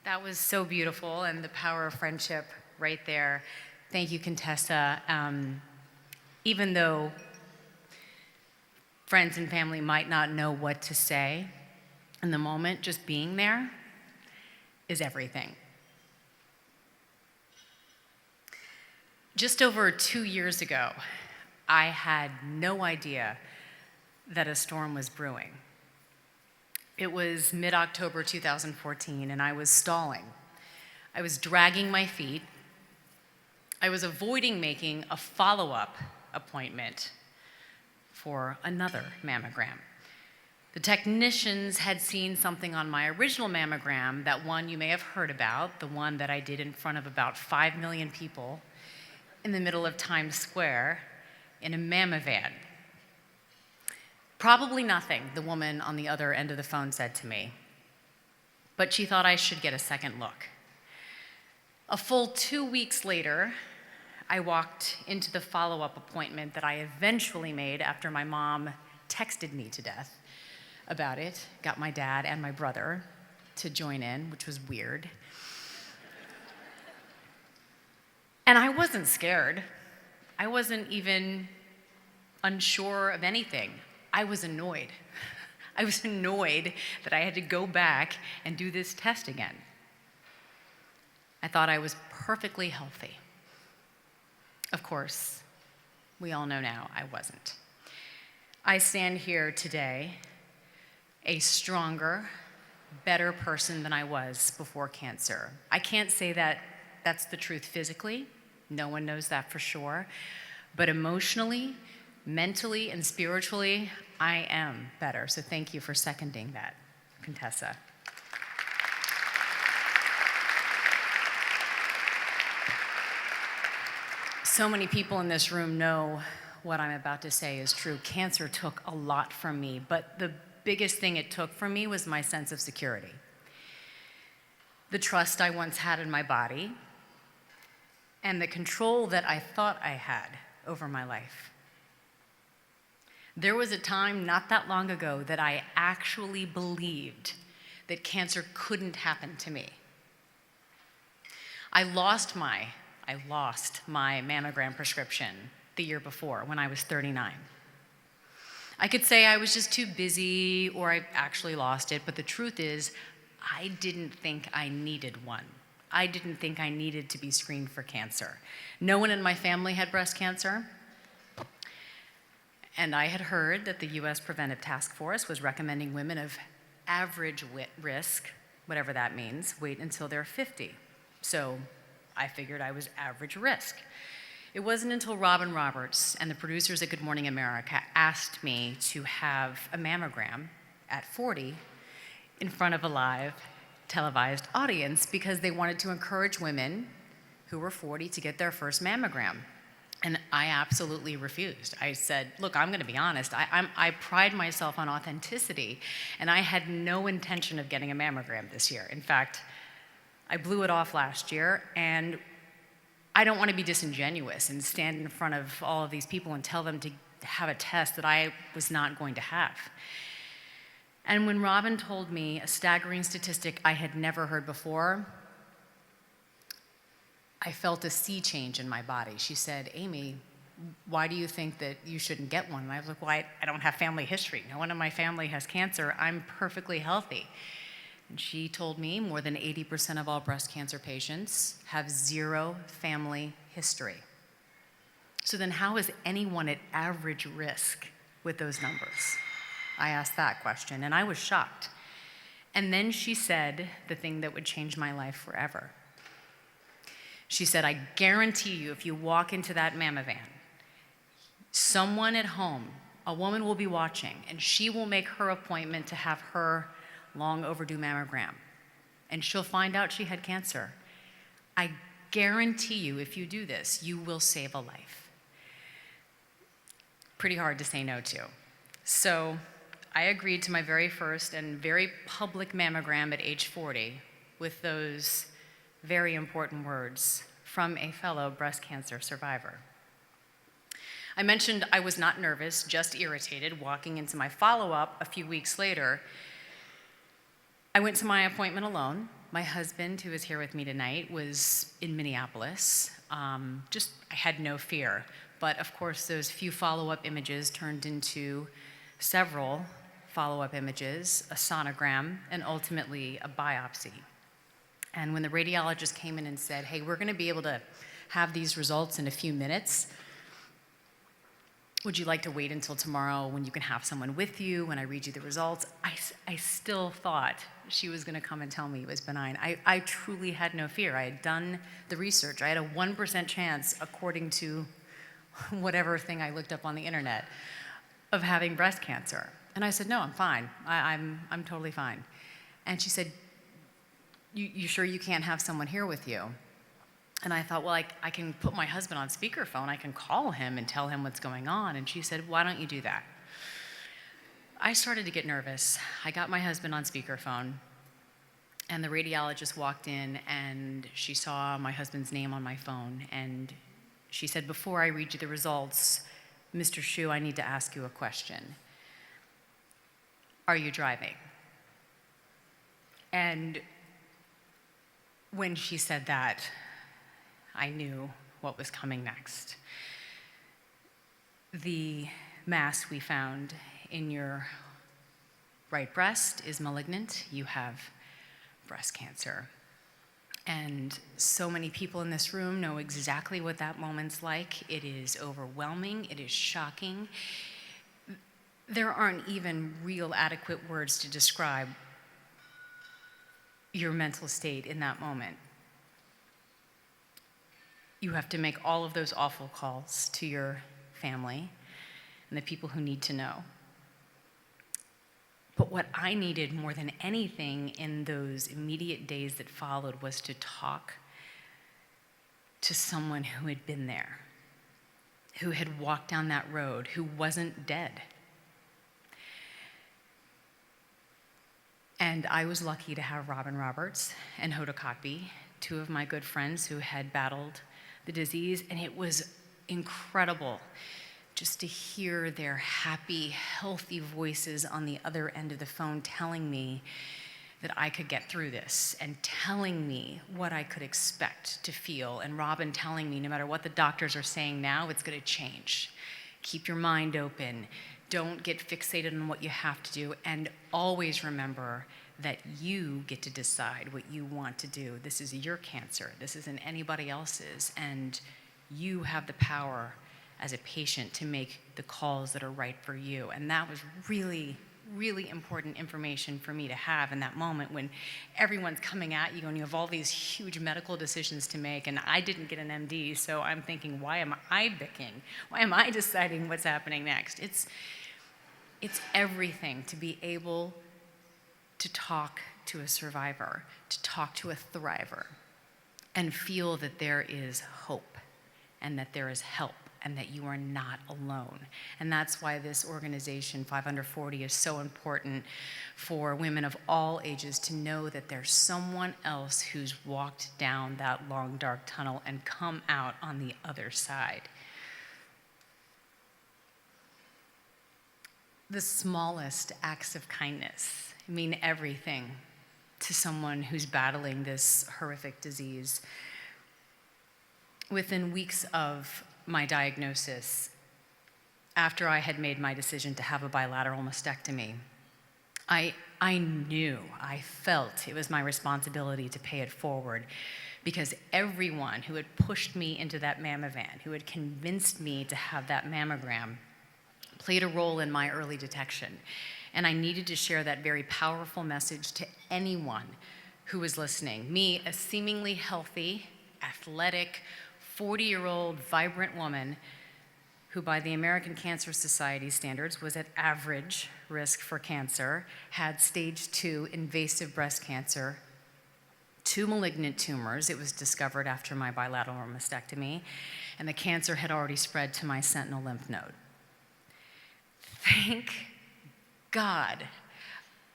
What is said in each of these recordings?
That was so beautiful, and the power of friendship right there. Thank you, Contessa. Even though friends and family might not know what to say in the moment, just being there is everything. Just over 2 years ago, I had no idea that a storm was brewing. It was mid-October 2014, and I was stalling. I was dragging my feet. I was avoiding making a follow-up appointment for another mammogram. The technicians had seen something on my original mammogram, that one you may have heard about, the one that I did in front of about 5 million people in the middle of Times Square in a mammovan. Probably nothing, the woman on the other end of the phone said to me, but she thought I should get a second look. A full 2 weeks later, I walked into the follow-up appointment that I eventually made after my mom texted me to death about it, got my dad and my brother to join in, which was weird. And I wasn't scared. I wasn't even unsure of anything. I was annoyed. I was annoyed that I had to go back and do this test again. I thought I was perfectly healthy. Of course, we all know now I wasn't. I stand here today a stronger, better person than I was before cancer. I can't say that that's the truth physically. No one knows that for sure. But emotionally, mentally, and spiritually, I am better. So thank you for seconding that, Contessa. So many people in this room know what I'm about to say is true. Cancer took a lot from me, but the biggest thing it took from me was my sense of security. The trust I once had in my body, and the control that I thought I had over my life. There was a time not that long ago that I actually believed that cancer couldn't happen to me. I lost my mammogram prescription the year before when I was 39. I could say I was just too busy or I actually lost it, but the truth is I didn't think I needed one. I didn't think I needed to be screened for cancer. No one in my family had breast cancer. And I had heard that the US Preventive Task Force was recommending women of average risk, whatever that means, wait until they're 50. So I figured I was average risk. It wasn't until Robin Roberts and the producers at Good Morning America asked me to have a mammogram at 40 in front of a live televised audience because they wanted to encourage women who were 40 to get their first mammogram. And I absolutely refused. I said, look, I'm gonna be honest, I pride myself on authenticity, and I had no intention of getting a mammogram this year. In fact, I blew it off last year, and I don't wanna be disingenuous and stand in front of all of these people and tell them to have a test that I was not going to have. And when Robin told me a staggering statistic I had never heard before, I felt a sea change in my body. She said, Amy, why do you think that you shouldn't get one? And I was like, well, I don't have family history. No one in my family has cancer. I'm perfectly healthy. And she told me more than 80% of all breast cancer patients have zero family history. So then how is anyone at average risk with those numbers? I asked that question, and I was shocked. And then she said the thing that would change my life forever. She said, I guarantee you, if you walk into that mammovan, someone at home, a woman will be watching, and she will make her appointment to have her long overdue mammogram. And she'll find out she had cancer. I guarantee you, if you do this, you will save a life. Pretty hard to say no to. So I agreed to my very first and very public mammogram at age 40 with those very important words from a fellow breast cancer survivor. I mentioned I was not nervous, just irritated, walking into my follow-up a few weeks later. I went to my appointment alone, My husband, who is here with me tonight, was in Minneapolis. I had no fear. But of course, those few follow-up images turned into several follow-up images, a sonogram, and ultimately a biopsy. And when the radiologist came in and said, hey, we're gonna be able to have these results in a few minutes, would you like to wait until tomorrow when you can have someone with you when I read you the results? I still thought she was gonna come and tell me it was benign. I truly had no fear. I had done the research. I had a 1% chance, according to whatever thing I looked up on the internet, of having breast cancer. And I said, no, I'm fine. I'm totally fine. And she said, you sure you can't have someone here with you? And I thought, well, I can put my husband on speakerphone. I can call him and tell him what's going on. And she said, why don't you do that? I started to get nervous. I got my husband on speakerphone, and the radiologist walked in, and she saw my husband's name on my phone. And she said, before I read you the results, Mr. Shu, I need to ask you a question. Are you driving? And when she said that, I knew what was coming next. The mass we found in your right breast is malignant. You have breast cancer. And so many people in this room know exactly what that moment's like. It is overwhelming. It is shocking. There aren't even real adequate words to describe your mental state in that moment. You have to make all of those awful calls to your family and the people who need to know. But what I needed more than anything in those immediate days that followed was to talk to someone who had been there, who had walked down that road, who wasn't dead. And I was lucky to have Robin Roberts and Hoda Kotb, two of my good friends who had battled the disease, and it was incredible just to hear their happy, healthy voices on the other end of the phone telling me that I could get through this and telling me what I could expect to feel, and Robin telling me no matter what the doctors are saying now, it's gonna change. Keep your mind open. Don't get fixated on what you have to do, and always remember that you get to decide what you want to do. This is your cancer. This isn't anybody else's, and you have the power as a patient to make the calls that are right for you. And that was really, really important information for me to have in that moment when everyone's coming at you and you have all these huge medical decisions to make, and I didn't get an MD, so I'm thinking, why am I picking? Why am I deciding what's happening next? It's everything to be able to talk to a survivor, to talk to a thriver, and feel that there is hope and that there is help and that you are not alone. And that's why this organization, 5 Under 40, is so important for women of all ages to know that there's someone else who's walked down that long, dark tunnel and come out on the other side. The smallest acts of kindness mean everything to someone who's battling this horrific disease. Within weeks of my diagnosis, after I had made my decision to have a bilateral mastectomy, I knew, I felt it was my responsibility to pay it forward, because everyone who had pushed me into that mammovan, who had convinced me to have that mammogram, played a role in my early detection. And I needed to share that very powerful message to anyone who was listening. Me, a seemingly healthy, athletic, 40-year-old, vibrant woman who by the American Cancer Society standards was at average risk for cancer, had stage 2 invasive breast cancer, 2 malignant tumors. It was discovered after my bilateral mastectomy, and the cancer had already spread to my sentinel lymph node. Thank God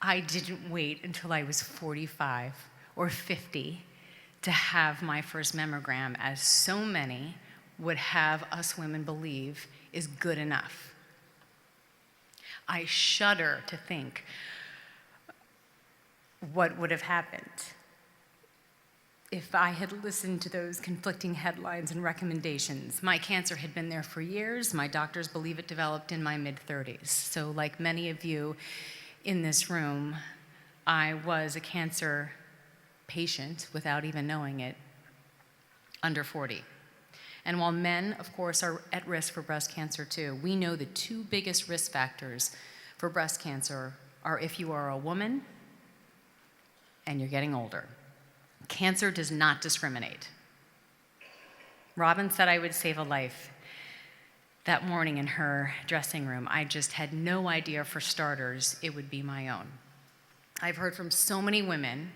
I didn't wait until I was 45 or 50 to have my first mammogram, as so many would have us women believe is good enough. I shudder to think what would have happened if I had listened to those conflicting headlines and recommendations. My cancer had been there for years. My doctors believe it developed in my mid-30s. So like many of you in this room, I was a cancer patient without even knowing it, under 40. And while men, of course, are at risk for breast cancer too, we know the two biggest risk factors for breast cancer are if you are a woman and you're getting older. Cancer does not discriminate. Robin said I would save a life that morning in her dressing room. I just had no idea, for starters, it would be my own. I've heard from so many women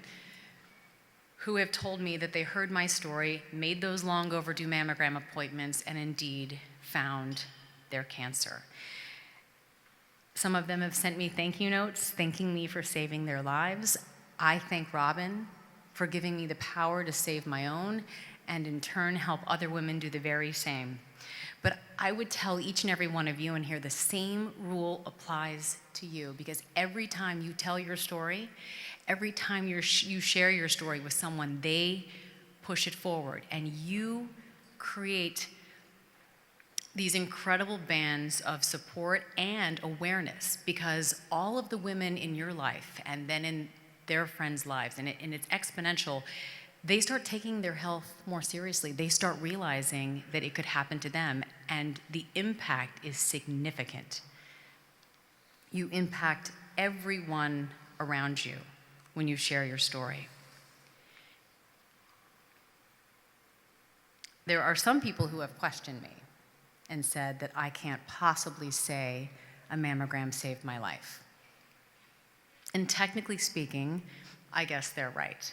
who have told me that they heard my story, made those long overdue mammogram appointments, and indeed found their cancer. Some of them have sent me thank you notes, thanking me for saving their lives. I thank Robin for giving me the power to save my own, and in turn help other women do the very same. But I would tell each and every one of you in here the same rule applies to you, because every time you tell your story, every time you share your story with someone, they push it forward, and you create these incredible bands of support and awareness, because all of the women in your life and then in their friends' lives, and it's exponential, they start taking their health more seriously. They start realizing that it could happen to them, and the impact is significant. You impact everyone around you when you share your story. There are some people who have questioned me and said that I can't possibly say a mammogram saved my life. And technically speaking, I guess they're right.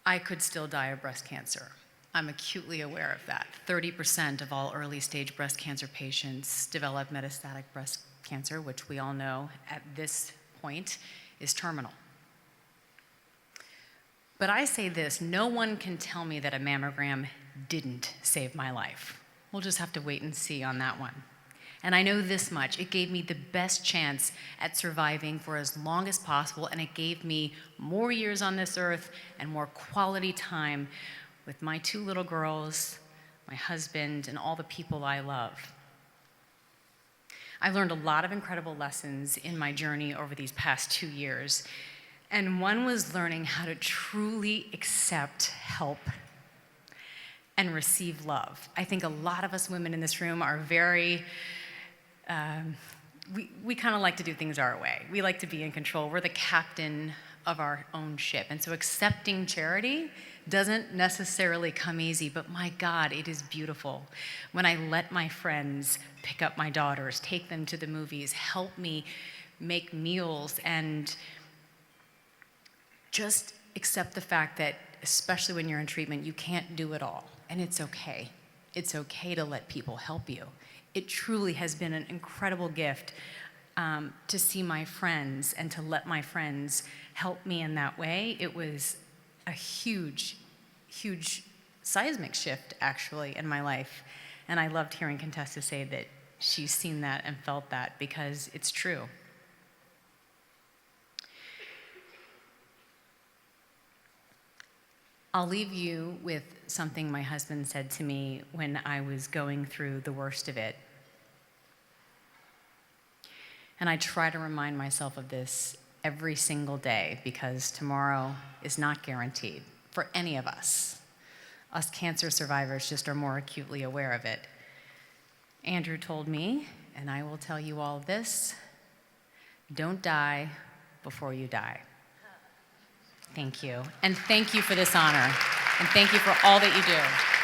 I could still die of breast cancer. I'm acutely aware of that. 30% of all early-stage breast cancer patients develop metastatic breast cancer, which we all know at this point is terminal. But I say this, no one can tell me that a mammogram didn't save my life. We'll just have to wait and see on that one. And I know this much, it gave me the best chance at surviving for as long as possible, and it gave me more years on this earth and more quality time with my 2 little girls, my husband, and all the people I love. I learned a lot of incredible lessons in my journey over these past 2 years, and one was learning how to truly accept help and receive love. I think a lot of us women in this room are very, we kind of like to do things our way. We like to be in control. We're the captain of our own ship. And so accepting charity doesn't necessarily come easy, but my God, it is beautiful. When I let my friends pick up my daughters, take them to the movies, help me make meals, and just accept the fact that, especially when you're in treatment, you can't do it all. And it's okay. It's okay to let people help you. It truly has been an incredible gift to see my friends and to let my friends help me in that way. It was a huge, huge seismic shift, actually, in my life. And I loved hearing Contessa say that she's seen that and felt that, because it's true. I'll leave you with something my husband said to me when I was going through the worst of it. And I try to remind myself of this every single day, because tomorrow is not guaranteed for any of us. Us cancer survivors just are more acutely aware of it. Andrew told me, and I will tell you all this: don't die before you die. Thank you. And thank you for this honor. And thank you for all that you do.